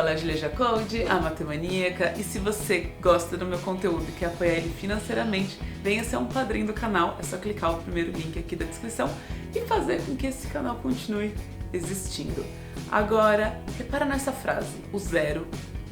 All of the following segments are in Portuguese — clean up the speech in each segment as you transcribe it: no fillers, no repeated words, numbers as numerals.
fala é a Julia Code, a Matemaníaca, e se você gosta do meu conteúdo e quer apoiar ele financeiramente, venha ser um padrinho do canal, é só clicar o primeiro link aqui da descrição e fazer com que esse canal continue existindo. Agora, repara nessa frase, o zero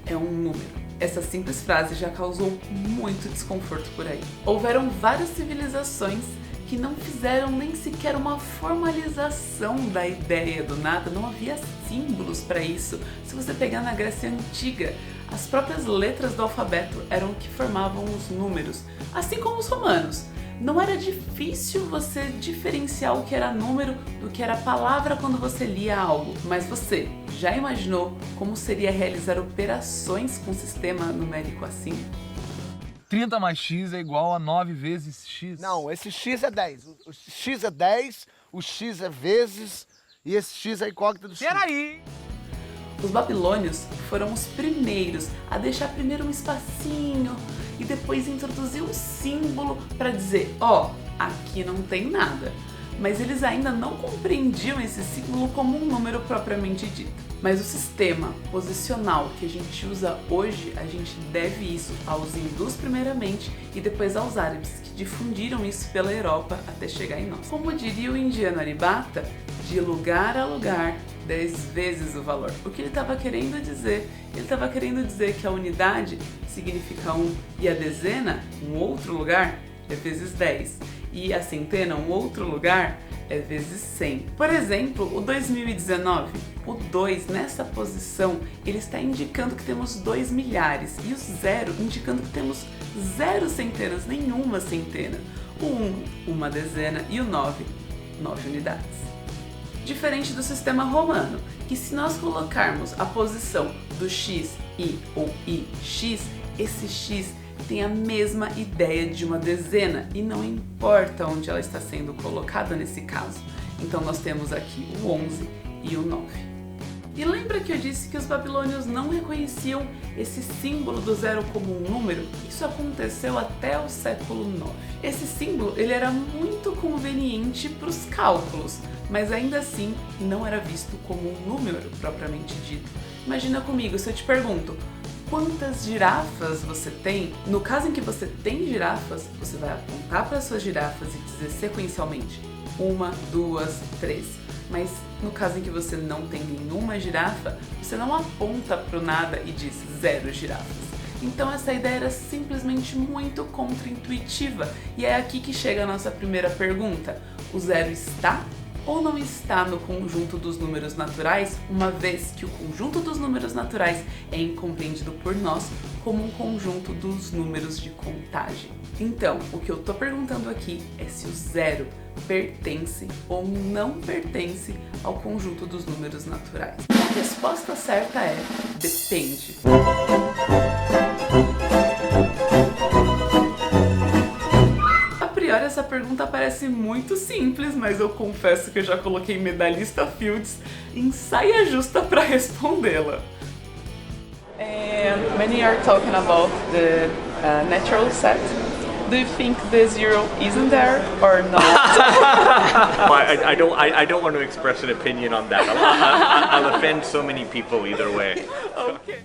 é um número. Essa simples frase já causou muito desconforto por aí. Houveram várias civilizações que não fizeram nem sequer uma formalização da ideia do nada, não havia símbolos para isso. Se você pegar na Grécia Antiga, as próprias letras do alfabeto eram o que formavam os números, assim como os romanos. Não era difícil você diferenciar o que era número do que era palavra quando você lia algo, mas você já imaginou como seria realizar operações com um sistema numérico assim? 30 mais x é igual a 9 vezes x. Não, esse x é 10. O x é 10, o x é vezes e esse x é incógnita do x. Peraí! Os babilônios foram os primeiros a deixar primeiro um espacinho e depois introduzir um símbolo para dizer, ó, aqui não tem nada. Mas eles ainda não compreendiam esse símbolo como um número propriamente dito. Mas o sistema posicional que a gente usa hoje, a gente deve isso aos hindus primeiramente e depois aos árabes, que difundiram isso pela Europa até chegar em nós. Como diria o indiano Aribata, de lugar a lugar, 10 vezes o valor. O que ele estava querendo dizer? Ele estava querendo dizer que a unidade significa 1 e a dezena, um outro lugar, é vezes 10. E a centena, um outro lugar, é vezes 100. Por exemplo, o 2019, o 2 nessa posição, ele está indicando que temos 2 milhares e o 0 indicando que temos 0 centenas, nenhuma centena. O 1, uma dezena e o 9, 9 unidades. Diferente do sistema romano, que se nós colocarmos a posição do x, i ou ix, esse x tem a mesma ideia de uma dezena e não importa onde ela está sendo colocada nesse caso. Então nós temos aqui o 11 e o 9. E lembra que eu disse que os babilônios não reconheciam esse símbolo do zero como um número? Isso aconteceu até o século IX. Esse símbolo ele era muito conveniente para os cálculos, mas ainda assim não era visto como um número propriamente dito. Imagina comigo, se eu te pergunto, quantas girafas você tem? No caso em que você tem girafas, você vai apontar para suas girafas e dizer sequencialmente 1, 2, 3. Mas no caso em que você não tem nenhuma girafa, você não aponta para o nada e diz 0 girafas. Então essa ideia era simplesmente muito contraintuitiva. E é aqui que chega a nossa primeira pergunta. O zero está ou não está no conjunto dos números naturais, uma vez que o conjunto dos números naturais é incompreendido por nós como um conjunto dos números de contagem. Então, o que eu tô perguntando aqui é se o zero pertence ou não pertence ao conjunto dos números naturais. A resposta certa é depende. Essa pergunta parece muito simples, mas eu confesso que eu já coloquei medalhista Fields em saia justa para respondê-la. Many are talking about the natural set. Do you think the zero isn't there or not? I don't want to express an opinion on that. I'll offend so many people either way. Okay.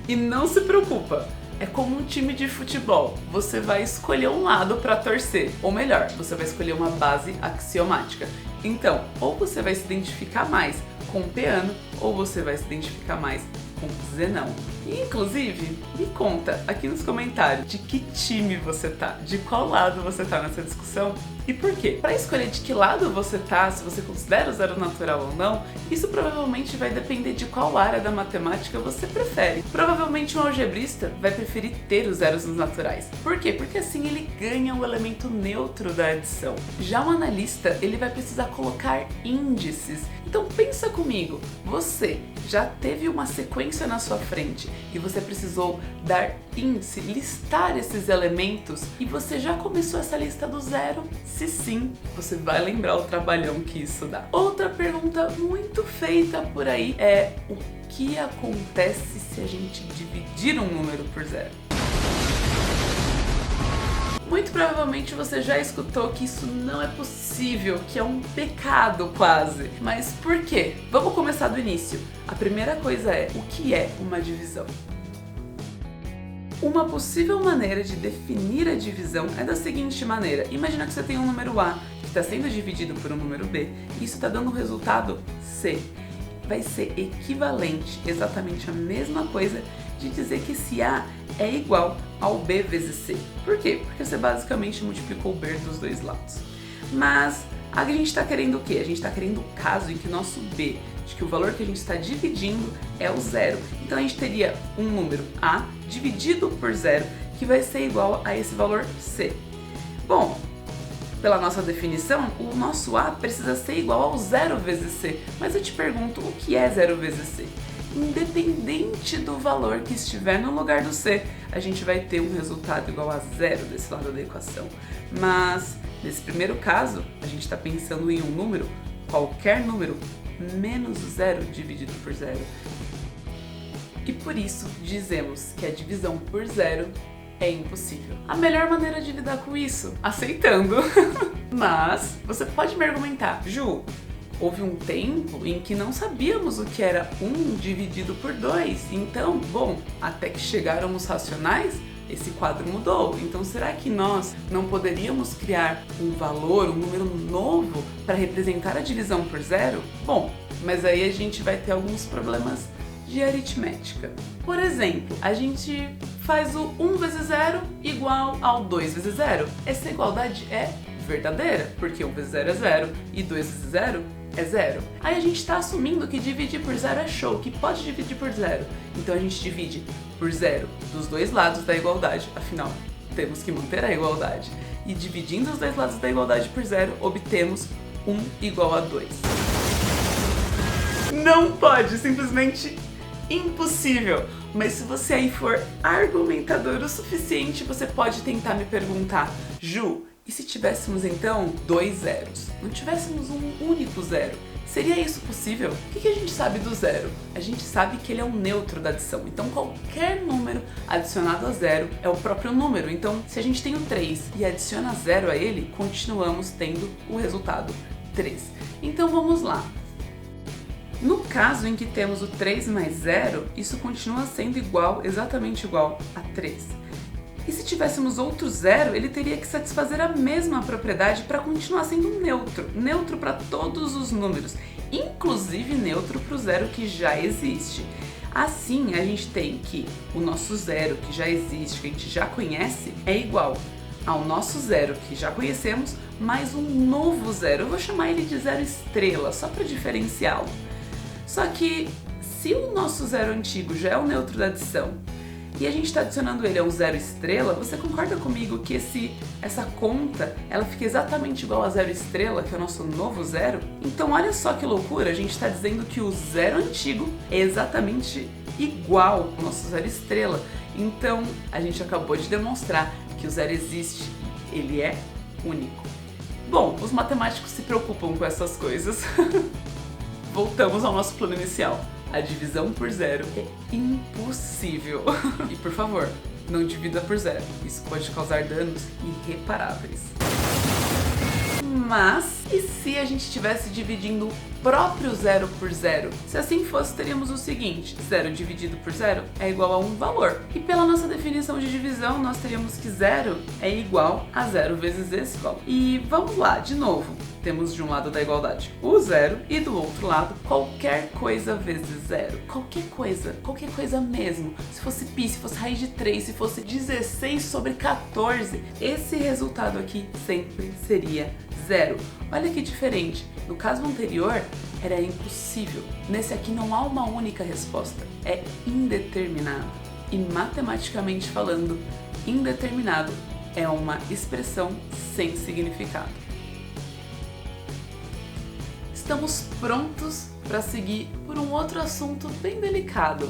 E não se preocupa. É como um time de futebol, você vai escolher um lado para torcer, ou melhor, você vai escolher uma base axiomática. Então, ou você vai se identificar mais com o piano, ou você vai se identificar mais com o Zenão. E, inclusive, me conta aqui nos comentários de que time você tá, de qual lado você tá nessa discussão e por quê. Para escolher de que lado você tá, se você considera o zero natural ou não, isso provavelmente vai depender de qual área da matemática você prefere. Provavelmente um algebrista vai preferir ter os zeros nos naturais. Por quê? Porque assim ele ganha o elemento neutro da adição. Já um analista, ele vai precisar colocar índices. Então pensa comigo, você já teve uma sequência na sua frente e você precisou dar índice, listar esses elementos e você já começou essa lista do zero? Se sim, você vai lembrar o trabalhão que isso dá. Outra pergunta muito feita por aí é o que acontece se a gente dividir um número por zero? Muito provavelmente você já escutou que isso não é possível, que é um pecado quase. Mas por quê? Vamos começar do início. A primeira coisa é, o que é uma divisão? Uma possível maneira de definir a divisão é da seguinte maneira. Imagina que você tem um número A que está sendo dividido por um número B e isso está dando um resultado C. Vai ser equivalente, exatamente a mesma coisa de dizer que esse A é igual ao B vezes C. Por quê? Porque você basicamente multiplicou o B dos dois lados. Mas a gente está querendo o quê? A gente está querendo o caso em que nosso B, de que o valor que a gente está dividindo é o zero. Então a gente teria um número A dividido por zero, que vai ser igual a esse valor C. Bom, pela nossa definição, o nosso A precisa ser igual ao zero vezes C. Mas eu te pergunto, o que é zero vezes C? Independente do valor que estiver no lugar do C, a gente vai ter um resultado igual a zero desse lado da equação. Mas, nesse primeiro caso, a gente está pensando em um número, qualquer número, menos zero dividido por zero. E por isso, dizemos que a divisão por zero é impossível. A melhor maneira de lidar com isso? Aceitando. Mas, você pode me argumentar, Ju, houve um tempo em que não sabíamos o que era 1 dividido por 2. Então, bom, até que chegaram os racionais, esse quadro mudou. Então, será que nós não poderíamos criar um valor, um número novo para representar a divisão por zero? Bom, mas aí a gente vai ter alguns problemas de aritmética. Por exemplo, a gente faz o 1 vezes 0 igual ao 2 vezes 0. Essa igualdade é verdadeira, porque 1 vezes 0 é 0 e 2 vezes 0 é 0. Aí a gente está assumindo que dividir por 0 é show, que pode dividir por 0. Então a gente divide por 0 dos dois lados da igualdade, afinal, temos que manter a igualdade. E dividindo os dois lados da igualdade por 0, obtemos 1 igual a 2. Não pode, simplesmente impossível. Mas se você aí for argumentador o suficiente, você pode tentar me perguntar, Ju, e se tivéssemos então 2 zeros? Não tivéssemos um único zero? Seria isso possível? O que a gente sabe do zero? A gente sabe que ele é um neutro da adição, então qualquer número adicionado a zero é o próprio número. Então, se a gente tem o 3 e adiciona zero a ele, continuamos tendo o resultado 3. Então vamos lá. No caso em que temos o 3 mais 0, isso continua sendo igual, exatamente igual a 3. E se tivéssemos outro zero, ele teria que satisfazer a mesma propriedade para continuar sendo neutro. Neutro para todos os números, inclusive neutro para o zero que já existe. Assim, a gente tem que o nosso zero que já existe, que a gente já conhece, é igual ao nosso zero que já conhecemos, mais um novo zero. Eu vou chamar ele de zero estrela, só para diferenciá-lo. Só que, se o nosso zero antigo já é o neutro da adição e a gente está adicionando ele a um zero estrela, você concorda comigo que essa conta ela fica exatamente igual a zero estrela, que é o nosso novo zero? Então olha só que loucura, a gente está dizendo que o zero antigo é exatamente igual ao nosso zero estrela. Então a gente acabou de demonstrar que o zero existe, ele é único. Bom, os matemáticos se preocupam com essas coisas. Voltamos ao nosso plano inicial. A divisão por zero é impossível. E por favor, não divida por zero. Isso pode causar danos irreparáveis. Mas, e se a gente estivesse dividindo o próprio zero por zero? Se assim fosse, teríamos o seguinte: zero dividido por zero é igual a um valor. E pela nossa definição de divisão, nós teríamos que zero é igual a zero vezes esse valor. E vamos lá, de novo. Temos de um lado da igualdade o zero e do outro lado qualquer coisa vezes zero. Qualquer coisa mesmo. Se fosse π, se fosse raiz de 3, se fosse 16 sobre 14, esse resultado aqui sempre seria zero. Olha que diferente. No caso anterior, era impossível. Nesse aqui não há uma única resposta. É indeterminado. E matematicamente falando, indeterminado é uma expressão sem significado. Estamos prontos para seguir por um outro assunto bem delicado.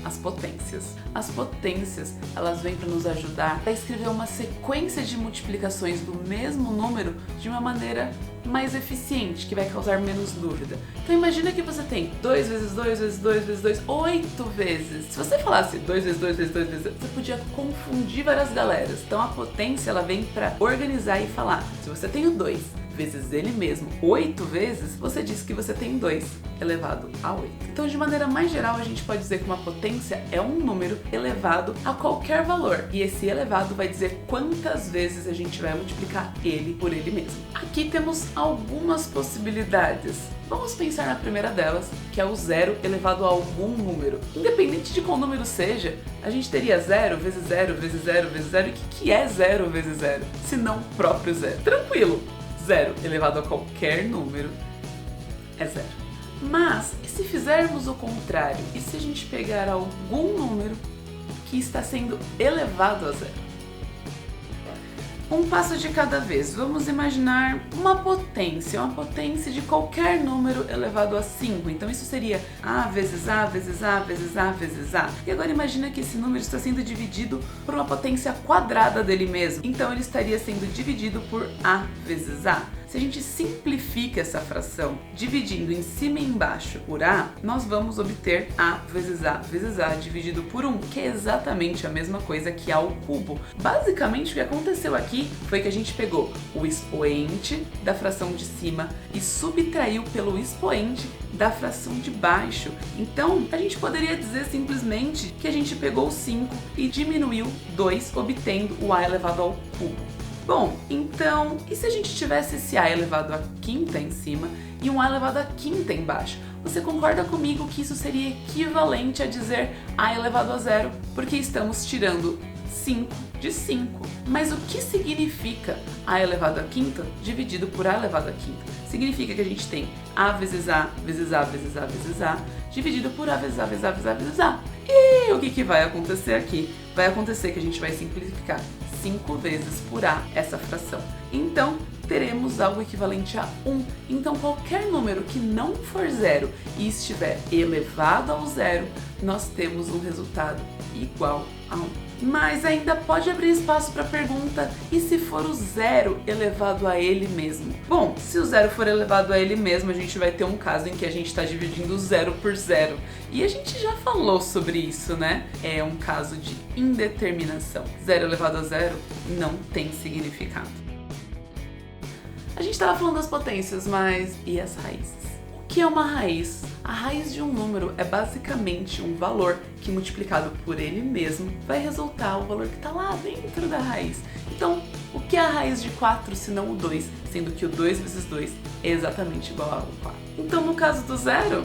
as potências. As potências, elas vêm para nos ajudar a escrever uma sequência de multiplicações do mesmo número de uma maneira mais eficiente, que vai causar menos dúvida. Então imagina que você tem 2 vezes 2 vezes 2 vezes 2, 8 vezes. Se você falasse 2 vezes 2 vezes 2 vezes 2, você podia confundir várias galeras. Então a potência, ela vem para organizar e falar, se você tem o 2 vezes ele mesmo 8 vezes, você diz que você tem 2 elevado a 8. Então, de maneira mais geral, a gente pode dizer que uma potência é um número elevado a qualquer valor. E esse elevado vai dizer quantas vezes a gente vai multiplicar ele por ele mesmo. Aqui temos algumas possibilidades. Vamos pensar na primeira delas, que é o zero elevado a algum número. Independente de qual número seja, a gente teria 0 vezes 0 vezes 0 vezes 0. E o que é 0 vezes 0? Se não o próprio zero. Tranquilo! 0 elevado a qualquer número é 0. Mas, e se fizermos o contrário? E se a gente pegar algum número que está sendo elevado a 0? Um passo de cada vez. Vamos imaginar uma potência de qualquer número elevado a 5. Então isso seria A vezes A vezes A vezes A vezes A. E agora imagina que esse número está sendo dividido por uma potência quadrada dele mesmo. Então ele estaria sendo dividido por A vezes A. Se a gente simplifica essa fração dividindo em cima e embaixo por A, nós vamos obter A vezes A dividido por 1, que é exatamente a mesma coisa que A ao cubo. Basicamente o que aconteceu aqui foi que a gente pegou o expoente da fração de cima e subtraiu pelo expoente da fração de baixo. Então a gente poderia dizer simplesmente que a gente pegou o 5 e diminuiu 2, obtendo o A elevado ao cubo. Bom, então, e se a gente tivesse esse A elevado à quinta em cima e um A elevado à quinta embaixo? Você concorda comigo que isso seria equivalente a dizer A elevado a 0, porque estamos tirando 5 de 5. Mas o que significa A elevado à quinta dividido por A elevado à quinta? Significa que a gente tem A vezes A vezes A vezes A vezes A dividido por A vezes A vezes A vezes A vezes A. E o que vai acontecer aqui? Vai acontecer que a gente vai simplificar 5 vezes por A essa fração. Então, teremos algo equivalente a 1. Então, qualquer número que não for 0 e estiver elevado ao 0, nós temos um resultado igual a 1. Mas ainda pode abrir espaço para a pergunta, e se for o 0 elevado a ele mesmo? Bom, se o 0 for elevado a ele mesmo, a gente vai ter um caso em que a gente está dividindo 0 por 0. E a gente já falou sobre isso, né? É um caso de indeterminação. 0 elevado a 0 não tem significado. A gente estava falando das potências, mas e as raízes? O que é uma raiz? A raiz de um número é basicamente um valor que, multiplicado por ele mesmo, vai resultar o valor que está lá dentro da raiz. Então, o que é a raiz de 4 se não o 2? Sendo que o 2 vezes 2 é exatamente igual ao 4. Então, no caso do 0,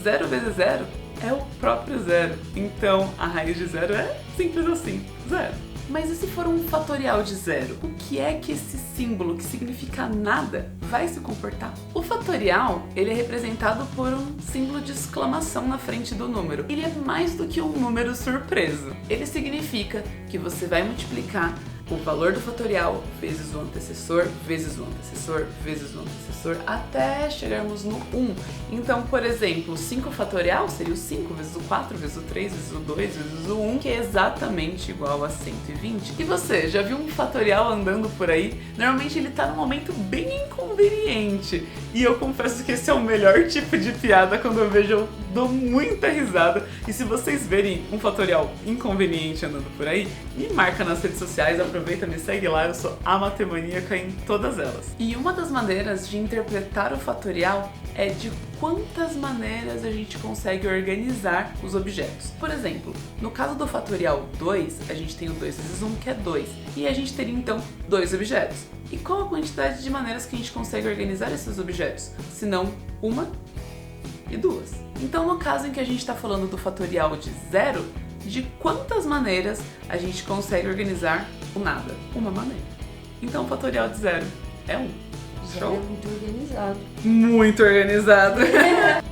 0 vezes 0 é o próprio 0. Então, a raiz de 0 é simples assim, 0. Mas e se for um fatorial de 0? O que é que esse símbolo, que significa nada, vai se comportar? O fatorial, ele é representado por um símbolo de exclamação na frente do número. Ele é mais do que um número surpreso. Ele significa que você vai multiplicar o valor do fatorial vezes o antecessor, vezes o antecessor, vezes o antecessor, até chegarmos no 1. Então, por exemplo, 5 fatorial seria o 5 vezes o 4, vezes o 3, vezes o 2, vezes o 1, que é exatamente igual a 120. E você, já viu um fatorial andando por aí? Normalmente ele tá num momento bem inconveniente. E eu confesso que esse é o melhor tipo de piada. Quando eu vejo, eu dou muita risada. E se vocês verem um fatorial inconveniente andando por aí, me marca nas redes sociais, aproveita, me segue lá, eu sou a matemaníaca em todas elas. E uma das maneiras de interpretar o fatorial é de quantas maneiras a gente consegue organizar os objetos. Por exemplo, no caso do fatorial 2, a gente tem o 2 vezes 1, que é 2. E a gente teria então 2 objetos. E qual a quantidade de maneiras que a gente consegue organizar esses objetos? Se não, uma e duas. Então, no caso em que a gente está falando do fatorial de 0, de quantas maneiras a gente consegue organizar o nada? Uma maneira. Então o fatorial de 0 é 1. Show? É muito organizado. Muito organizado.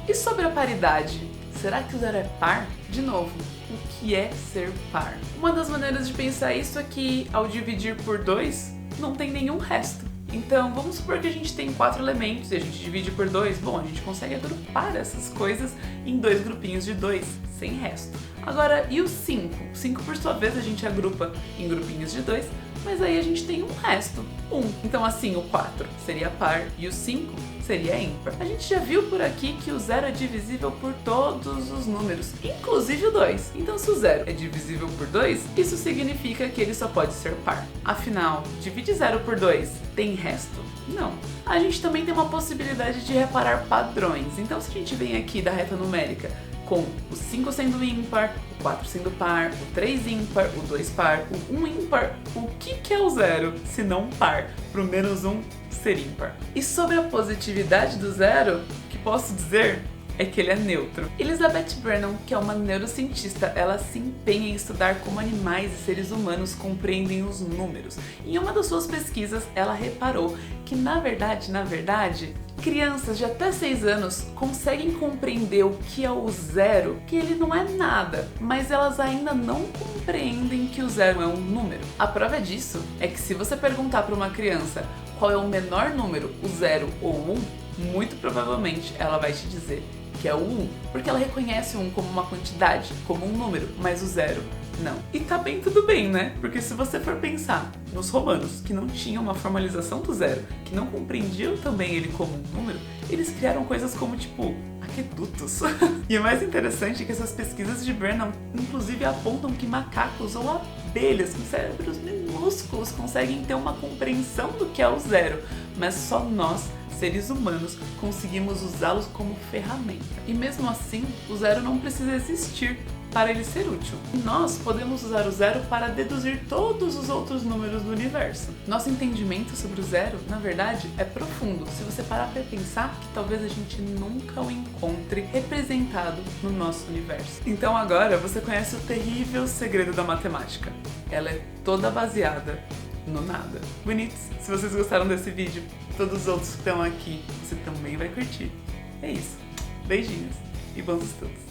E sobre a paridade? Será que o 0 é par? De novo, o que é ser par? Uma das maneiras de pensar isso é que ao dividir por 2, não tem nenhum resto. Então, vamos supor que a gente tem 4 elementos e a gente divide por 2. Bom, a gente consegue agrupar essas coisas em 2 grupinhos de 2, sem resto. Agora, e o 5? O 5, por sua vez, a gente agrupa em grupinhos de 2, mas aí a gente tem um resto, 1. Então assim, o 4 seria par e o 5 seria ímpar. A gente já viu por aqui que o 0 é divisível por todos os números, inclusive o 2. Então se o 0 é divisível por 2, isso significa que ele só pode ser par. Afinal, divide 0 por 2, tem resto? Não. A gente também tem uma possibilidade de reparar padrões. Então se a gente vem aqui da reta numérica com o 5 sendo ímpar, o 4 sendo par, o 3 ímpar, o 2 par, o 1 ímpar, o que é o 0 se não par, para o menos 1 ser ímpar? E sobre a positividade do 0, o que posso dizer é que ele é neutro. Elizabeth Brennan, que é uma neurocientista, ela se empenha em estudar como animais e seres humanos compreendem os números. Em uma das suas pesquisas, ela reparou que, na verdade, crianças de até 6 anos conseguem compreender o que é o 0, que ele não é nada, mas elas ainda não compreendem que o 0 é um número. A prova disso é que se você perguntar para uma criança qual é o menor número, o 0 ou o 1, muito provavelmente ela vai te dizer que é o 1, porque ela reconhece o 1 como uma quantidade, como um número, mas o 0 não. E tá bem tudo bem, né? Porque se você for pensar nos romanos, que não tinham uma formalização do 0, que não compreendiam também ele como um número, eles criaram coisas como, tipo, aquedutos. E o mais interessante é que essas pesquisas de Brennan, inclusive, apontam que macacos ou abelhas com cérebros minúsculos conseguem ter uma compreensão do que é o 0, mas só nós, seres humanos, conseguimos usá-los como ferramenta. E mesmo assim, o 0 não precisa existir para ele ser útil. E nós podemos usar o 0 para deduzir todos os outros números do universo. Nosso entendimento sobre o 0, na verdade, é profundo, se você parar para pensar que talvez a gente nunca o encontre representado no nosso universo. Então agora você conhece o terrível segredo da matemática. Ela é toda baseada no nada. Bonitos, se vocês gostaram desse vídeo, todos os outros que estão aqui, você também vai curtir. É isso. Beijinhos e bons estudos!